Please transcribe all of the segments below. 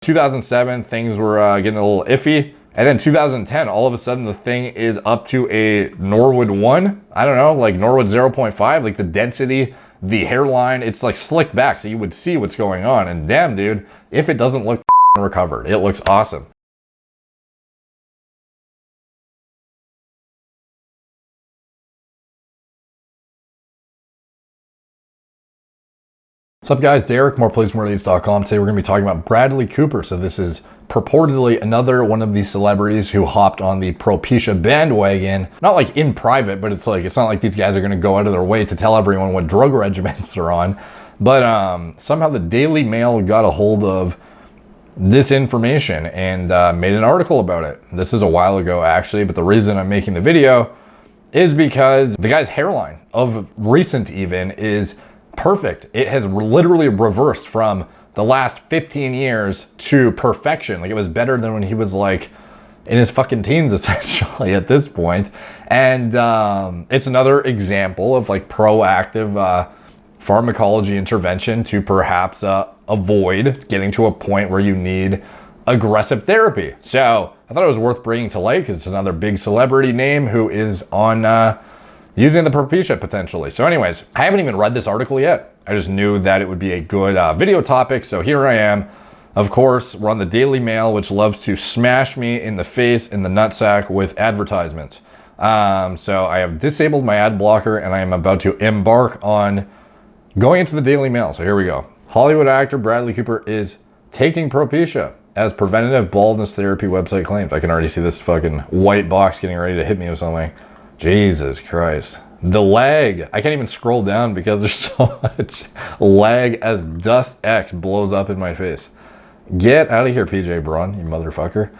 2007, things were getting a little iffy. And then 2010, all of a sudden the thing is up to a Norwood 1. I don't know, like Norwood 0.5, like the density, the hairline, it's like slicked back so you would see what's going on. And damn, dude, if it doesn't look recovered, it looks awesome. What's up, guys? Derek, moreplaysmoreneeds.com. Today we're going to be talking about Bradley Cooper. So this is purportedly another one of these celebrities who hopped on the Propecia bandwagon. Not like in private, but it's not like these guys are going to go out of their way to tell everyone what drug regimens they're on. But somehow the Daily Mail got a hold of this information and made an article about it. This is a while ago, actually, but the reason I'm making the video is because the guy's hairline, of recent even, is perfect. It has literally reversed from the last 15 years to perfection. Like, it was better than when he was like in his fucking teens, essentially, at this point. And it's another example of like proactive pharmacology intervention to perhaps avoid getting to a point where you need aggressive therapy. So I thought it was worth bringing to light because it's another big celebrity name who is on using the Propecia potentially. So anyways, I haven't even read this article yet. I just knew that it would be a good video topic. So here I am. Of course, we're on the Daily Mail, which loves to smash me in the face, in the nutsack with advertisements. So I have disabled my ad blocker and I am about to embark on going into the Daily Mail. So here we go. Hollywood actor Bradley Cooper is taking Propecia as preventative baldness therapy website claims. I can already see this fucking white box getting ready to hit me with something. Jesus Christ. The lag. I can't even scroll down because there's so much lag as Dust X blows up in my face. Get out of here, PJ Braun, you motherfucker.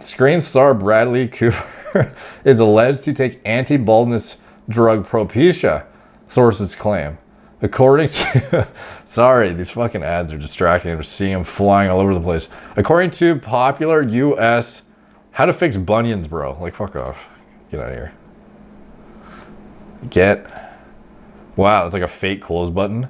Screen star Bradley Cooper is alleged to take anti-baldness drug Propecia, sources claim. According to... Sorry, these fucking ads are distracting. I'm just seeing them flying all over the place. According to popular U.S. How to fix bunions, bro. Like, fuck off. Get out of here. Wow, it's like a fake close button.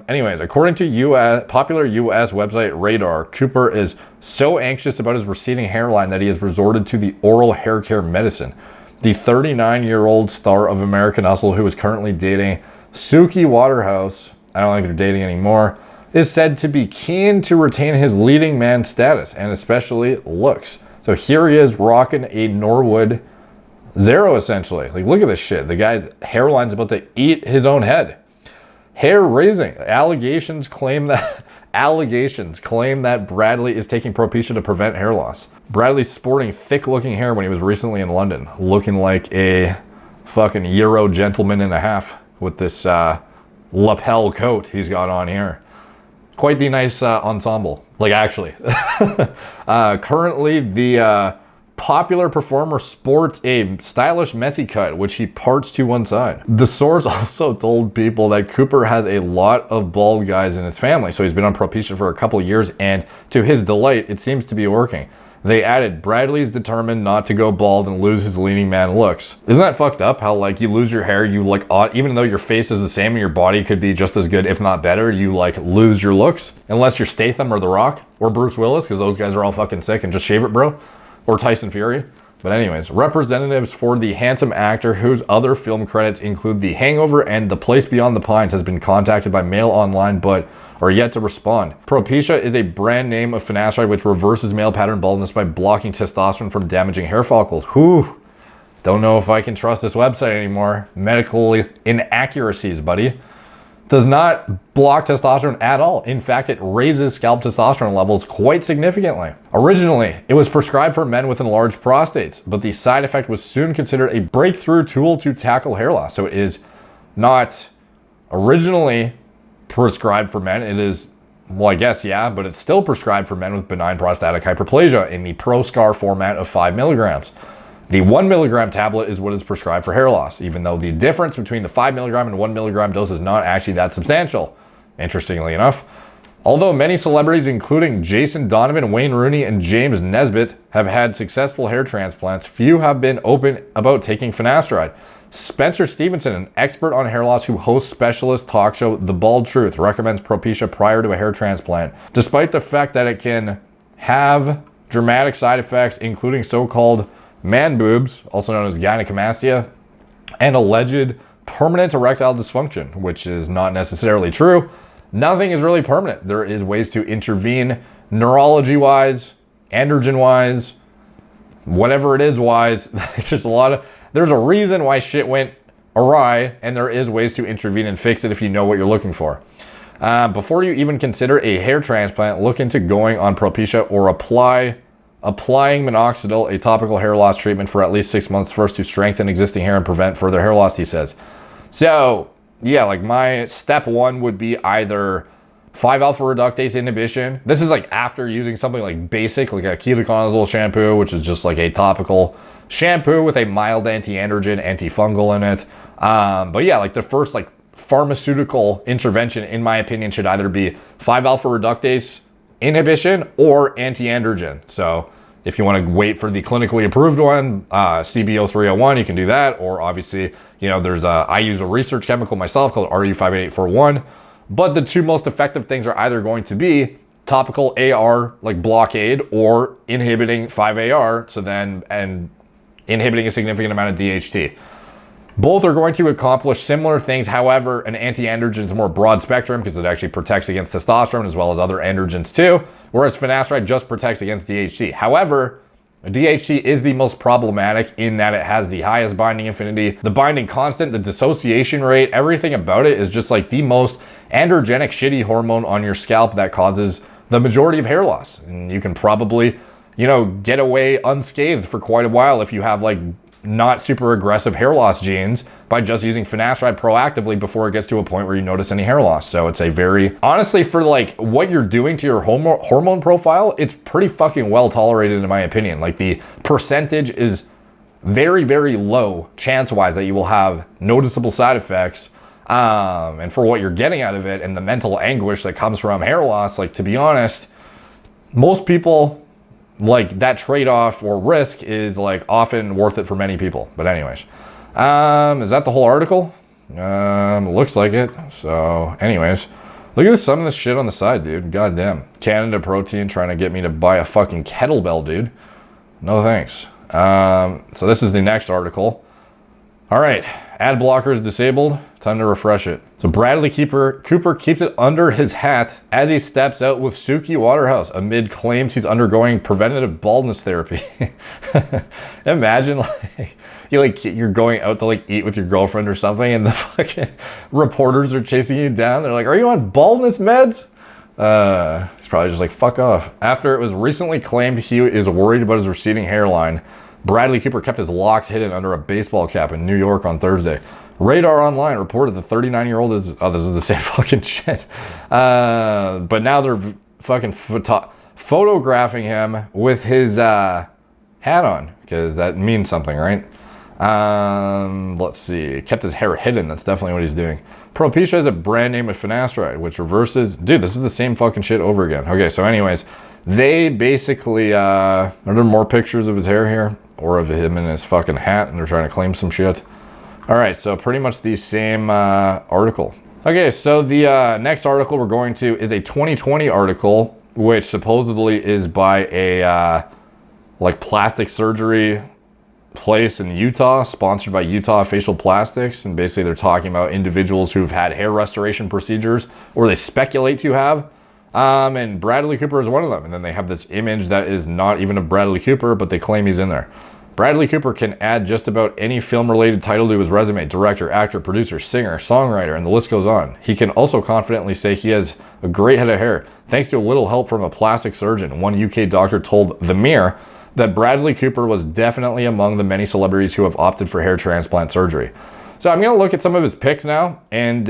Anyways, according to popular US website Radar, Cooper is so anxious about his receding hairline that he has resorted to the oral hair care medicine. The 39-year-old star of American Hustle, who is currently dating Suki Waterhouse, I don't think they're dating anymore, is said to be keen to retain his leading man status and especially looks. So here he is rocking a Norwood 0, essentially. Like, look at this shit. The guy's hairline's about to eat his own head. Hair raising. Allegations claim that Bradley is taking Propecia to prevent hair loss. Bradley's sporting thick-looking hair when he was recently in London, looking like a fucking Euro gentleman and a half with this lapel coat he's got on here. Quite the nice ensemble. Like, actually. Currently, the popular performer sports a stylish messy cut, which he parts to one side. The source also told people that Cooper has a lot of bald guys in his family, so he's been on Propecia for a couple of years, and to his delight, it seems to be working. They added, Bradley's determined not to go bald and lose his leading man looks. Isn't that fucked up? How, like, you lose your hair, you like, even though your face is the same and your body could be just as good, if not better, you like lose your looks. Unless you're Statham or The Rock or Bruce Willis, because those guys are all fucking sick and just shave it, bro. Or Tyson Fury. But anyways, representatives for the handsome actor, whose other film credits include The Hangover and The Place Beyond the Pines, has been contacted by Mail Online, but are yet to respond. Propecia is a brand name of finasteride which reverses male pattern baldness by blocking testosterone from damaging hair follicles. Whew. Don't know if I can trust this website anymore. Medical inaccuracies, buddy. Does not block testosterone at all. In fact, it raises scalp testosterone levels quite significantly. Originally, it was prescribed for men with enlarged prostates, but the side effect was soon considered a breakthrough tool to tackle hair loss. So it is not originally prescribed for men. It is, well, I guess, yeah, but it's still prescribed for men with benign prostatic hyperplasia in the ProScar format of 5 milligrams. The 1 milligram tablet is what is prescribed for hair loss, even though the difference between the 5 milligram and 1 milligram dose is not actually that substantial, interestingly enough. Although many celebrities, including Jason Donovan, Wayne Rooney, and James Nesbitt, have had successful hair transplants, few have been open about taking finasteride. Spencer Stevenson, an expert on hair loss who hosts specialist talk show The Bald Truth, recommends Propecia prior to a hair transplant. Despite the fact that it can have dramatic side effects, including so-called man boobs, also known as gynecomastia, and alleged permanent erectile dysfunction, which is not necessarily true. Nothing is really permanent. There is ways to intervene neurology-wise, androgen-wise, whatever it is wise. There's a reason why shit went awry, and there is ways to intervene and fix it if you know what you're looking for. Before you even consider a hair transplant, look into going on Propecia or applying minoxidil, a topical hair loss treatment, for at least 6 months first to strengthen existing hair and prevent further hair loss, he says. So, yeah, like my step one would be either 5-alpha reductase inhibition. This is like after using something like basic, like a ketoconazole shampoo, which is just like a topical shampoo with a mild anti-androgen, antifungal in it. But yeah, like the first like pharmaceutical intervention, in my opinion, should either be 5-alpha reductase inhibition or anti-androgen. So if you want to wait for the clinically approved one, CBO301, you can do that. Or obviously, you know, I use a research chemical myself called RU58841. But the two most effective things are either going to be topical AR, like blockade, or inhibiting 5-AR, and inhibiting a significant amount of DHT. Both are going to accomplish similar things. However, an anti-androgen is more broad spectrum because it actually protects against testosterone as well as other androgens too, whereas finasteride just protects against DHT. However, DHT is the most problematic in that it has the highest binding affinity, the binding constant, the dissociation rate, everything about it is just like the most androgenic shitty hormone on your scalp that causes the majority of hair loss. And you can probably, you know, get away unscathed for quite a while if you have like not super aggressive hair loss genes by just using finasteride proactively before it gets to a point where you notice any hair loss. So it's a very, honestly, for like what you're doing to your hormone profile, it's pretty fucking well tolerated in my opinion. Like the percentage is very, very low chance-wise that you will have noticeable side effects. And for what you're getting out of it and the mental anguish that comes from hair loss, like to be honest, most people, like that trade-off or risk is like often worth it for many people. But anyways, is that the whole article? Looks like it. So anyways, look at some of this shit on the side, dude. Goddamn. Canada Protein trying to get me to buy a fucking kettlebell, dude. No thanks. So this is the next article. All right, ad blockers disabled. Time to refresh it. So Bradley Cooper keeps it under his hat as he steps out with Suki Waterhouse amid claims he's undergoing preventative baldness therapy. Imagine you're going out to like eat with your girlfriend or something and the fucking reporters are chasing you down. They're like, "Are you on baldness meds?" He's probably just like, "Fuck off." After it was recently claimed he is worried about his receding hairline, Bradley Cooper kept his locks hidden under a baseball cap in New York on Thursday. Radar Online reported the 39-year-old is, this is the same fucking shit. But now they're fucking photographing him with his hat on, because that means something, right? Let's see. Kept his hair hidden. That's definitely what he's doing. Propecia is a brand name of finasteride, which reverses... Dude, this is the same fucking shit over again. Okay, so anyways, they basically... are there more pictures of his hair here? Or of him in his fucking hat, and they're trying to claim some shit? All right, so pretty much the same article. Okay, so the next article we're going to is a 2020 article, which supposedly is by a like plastic surgery place in Utah, sponsored by Utah Facial Plastics. And basically they're talking about individuals who've had hair restoration procedures, or they speculate to have. And Bradley Cooper is one of them. And then they have this image that is not even of Bradley Cooper, but they claim he's in there. Bradley Cooper can add just about any film-related title to his resume: director, actor, producer, singer, songwriter, and the list goes on. He can also confidently say he has a great head of hair, thanks to a little help from a plastic surgeon. One UK doctor told The Mirror that Bradley Cooper was definitely among the many celebrities who have opted for hair transplant surgery. So I'm going to look at some of his pics now and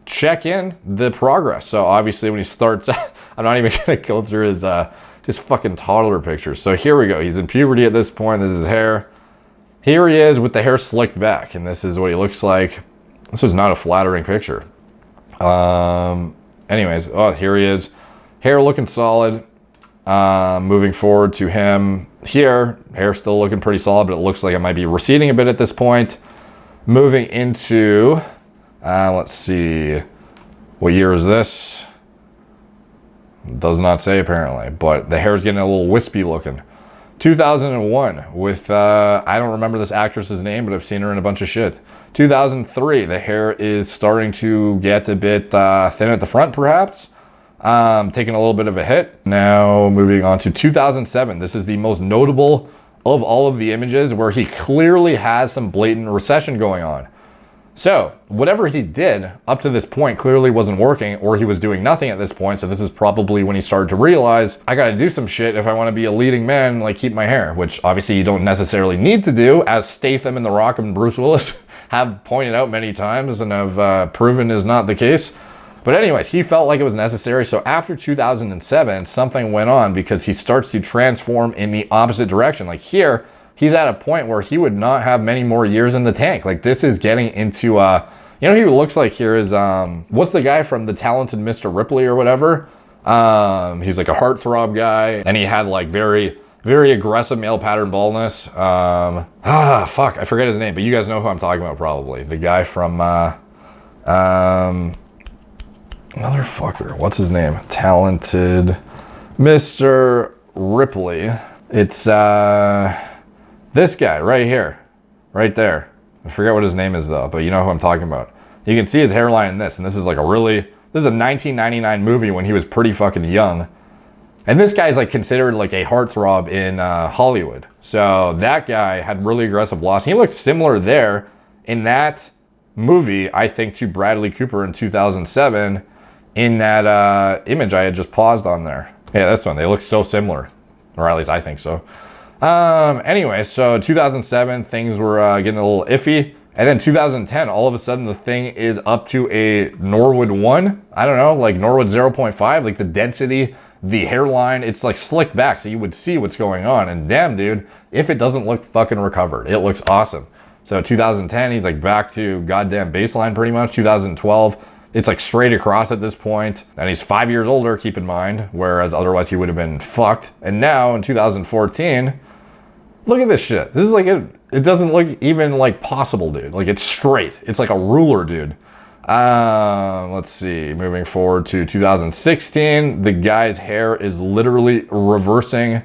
check in the progress. So obviously when he starts, I'm not even going to go through his fucking toddler pictures. So here we go. He's in puberty at this point. This is his hair. Here he is with the hair slicked back, and this is what he looks like. This is not a flattering picture. Anyways, oh, here he is. Hair looking solid. Moving forward to him here, hair's still looking pretty solid, but it looks like it might be receding a bit at this point. Moving into, let's see, what year is this? Does not say apparently, but the hair's getting a little wispy looking. 2001 with, I don't remember this actress's name, but I've seen her in a bunch of shit. 2003, the hair is starting to get a bit thin at the front, perhaps. Taking a little bit of a hit. Now moving on to 2007. This is the most notable of all of the images where he clearly has some blatant recession going on. So whatever he did up to this point clearly wasn't working, or he was doing nothing at this point. So this is probably when he started to realize, I got to do some shit if I want to be a leading man, like keep my hair, which obviously you don't necessarily need to do, as Statham and The Rock and Bruce Willis have pointed out many times and have proven is not the case. But anyways, he felt like it was necessary. So after 2007, something went on because he starts to transform in the opposite direction. Like here, he's at a point where he would not have many more years in the tank. Like this is getting into, you know, he looks like here is, what's the guy from The Talented Mr. Ripley or whatever? He's like a heartthrob guy, and he had like very, very aggressive male pattern baldness. Fuck, I forget his name, but you guys know who I'm talking about probably. The guy from, motherfucker, what's his name? Talented Mr. Ripley. It's, this guy right here, right there. I forget what his name is though, but you know who I'm talking about. You can see his hairline in this, and this is like this is a 1999 movie when he was pretty fucking young. And this guy's like considered like a heartthrob in Hollywood. So that guy had really aggressive loss. He looked similar there in that movie, I think, to Bradley Cooper in 2007 in that image I had just paused on there. Yeah, this one. They look so similar, or at least I think so. Anyway, so 2007, things were getting a little iffy. And then 2010, all of a sudden the thing is up to a Norwood 1. I don't know, like Norwood 0.5, like the density, the hairline, it's like slicked back so you would see what's going on. And damn, dude, if it doesn't look fucking recovered, it looks awesome. So 2010, he's like back to goddamn baseline pretty much. 2012, it's like straight across at this point. And he's 5 years older, keep in mind, whereas otherwise he would have been fucked. And now in 2014, look at this shit. This is like, it doesn't look even like possible, dude. Like it's straight. It's like a ruler, dude. Let's see, moving forward to 2016, the guy's hair is literally reversing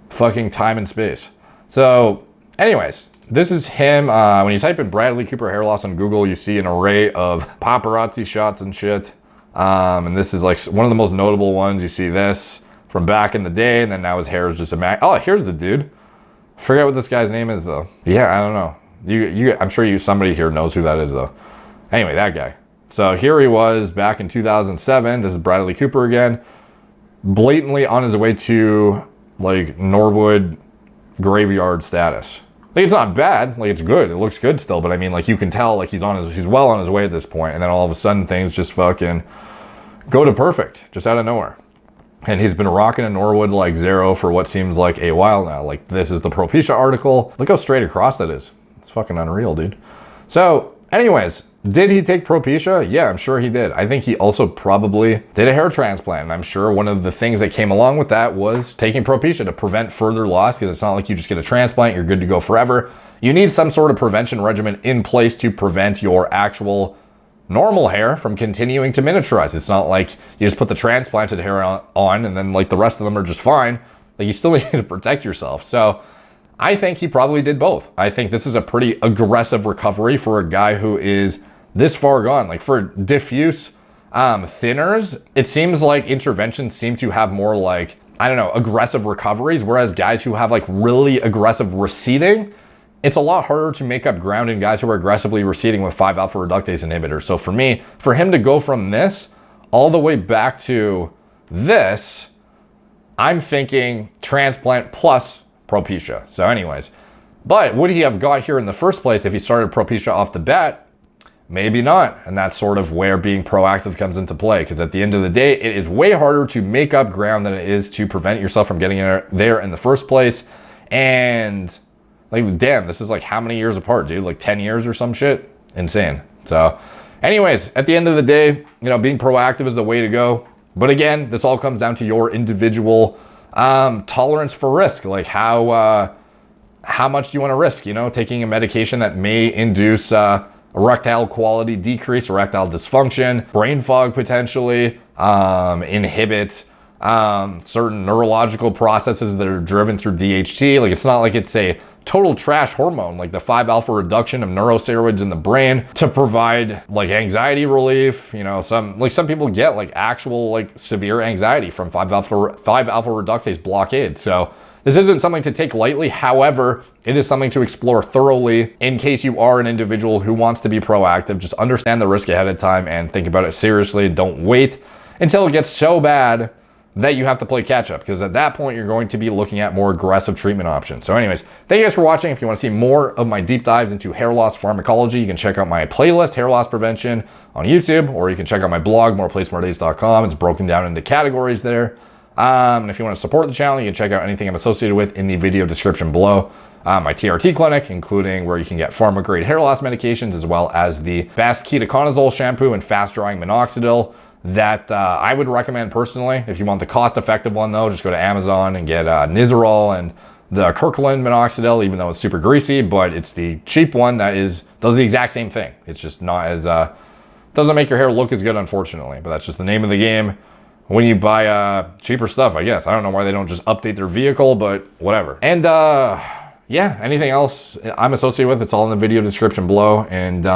fucking time and space. So anyways, this is him. When you type in Bradley Cooper hair loss on Google, you see an array of paparazzi shots and shit. And this is like one of the most notable ones. You see this from back in the day, and then now his hair is just oh, here's the dude. Forget what this guy's name is though. Yeah, I don't know. I'm sure somebody here knows who that is though. Anyway, that guy. So here he was back in 2007. This is Bradley Cooper again, blatantly on his way to like Norwood graveyard status. Like it's not bad. Like it's good. It looks good still. But I mean, like you can tell, like he's well on his way at this point. And then all of a sudden, things just fucking go to perfect, just out of nowhere. And he's been rocking a Norwood like zero for what seems like a while now. Like this is the Propecia article. Look how straight across that is. It's fucking unreal, dude. So, anyways. Did he take Propecia? Yeah, I'm sure he did. I think he also probably did a hair transplant. And I'm sure one of the things that came along with that was taking Propecia to prevent further loss, because it's not like you just get a transplant, you're good to go forever. You need some sort of prevention regimen in place to prevent your actual normal hair from continuing to miniaturize. It's not like you just put the transplanted hair on and then like the rest of them are just fine. Like you still need to protect yourself. So I think he probably did both. I think this is a pretty aggressive recovery for a guy who is this far gone. Like for diffuse thinners, it seems like interventions seem to have more like, I don't know, aggressive recoveries, whereas guys who have like really aggressive receding, it's a lot harder to make up ground in guys who are aggressively receding with 5-alpha reductase inhibitors. So for me, for him to go from this all the way back to this, I'm thinking transplant plus Propecia. So anyways, but would he have got here in the first place if he started Propecia off the bat? Maybe not. And that's sort of where being proactive comes into play. Because at the end of the day, it is way harder to make up ground than it is to prevent yourself from getting there in the first place. And like, damn, this is like how many years apart, dude? Like 10 years or some shit? Insane. So anyways, at the end of the day, being proactive is the way to go. But again, this all comes down to your individual Tolerance for risk, like how much do you want to risk, taking a medication that may induce erectile quality decrease, erectile dysfunction, brain fog potentially, inhibit certain neurological processes that are driven through DHT. Like, it's not like it's a total trash hormone, like the 5-alpha reduction of neurosteroids in the brain to provide like anxiety relief. Some people get like actual like severe anxiety from 5-alpha reductase blockade. So this isn't something to take lightly. However, it is something to explore thoroughly in case you are an individual who wants to be proactive. Just understand the risk ahead of time and think about it seriously. Don't wait until it gets so bad that you have to play catch up, because at that point you're going to be looking at more aggressive treatment options. So anyways, thank you guys for watching. If you want to see more of my deep dives into hair loss pharmacology, you can check out my playlist, Hair Loss Prevention, on YouTube, or you can check out my blog, moreplates.com. It's broken down into categories there. And if you want to support the channel, you can check out anything I'm associated with in the video description below. My TRT clinic, including where you can get pharma-grade hair loss medications, as well as the best ketoconazole shampoo and fast-drying minoxidil that I would recommend personally. If you want the cost-effective one, though, just go to Amazon and get Nizoral and the Kirkland minoxidil, even though it's super greasy, but it's the cheap one that does the exact same thing. It's just not as, doesn't make your hair look as good, unfortunately, but that's just the name of the game when you buy cheaper stuff, I guess. I don't know why they don't just update their vehicle, but whatever. And yeah, anything else I'm associated with, it's all in the video description below. And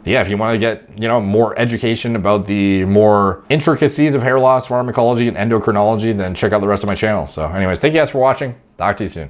yeah, if you want to get, more education about the more intricacies of hair loss pharmacology and endocrinology, then check out the rest of my channel. So anyways, thank you guys for watching. Talk to you soon.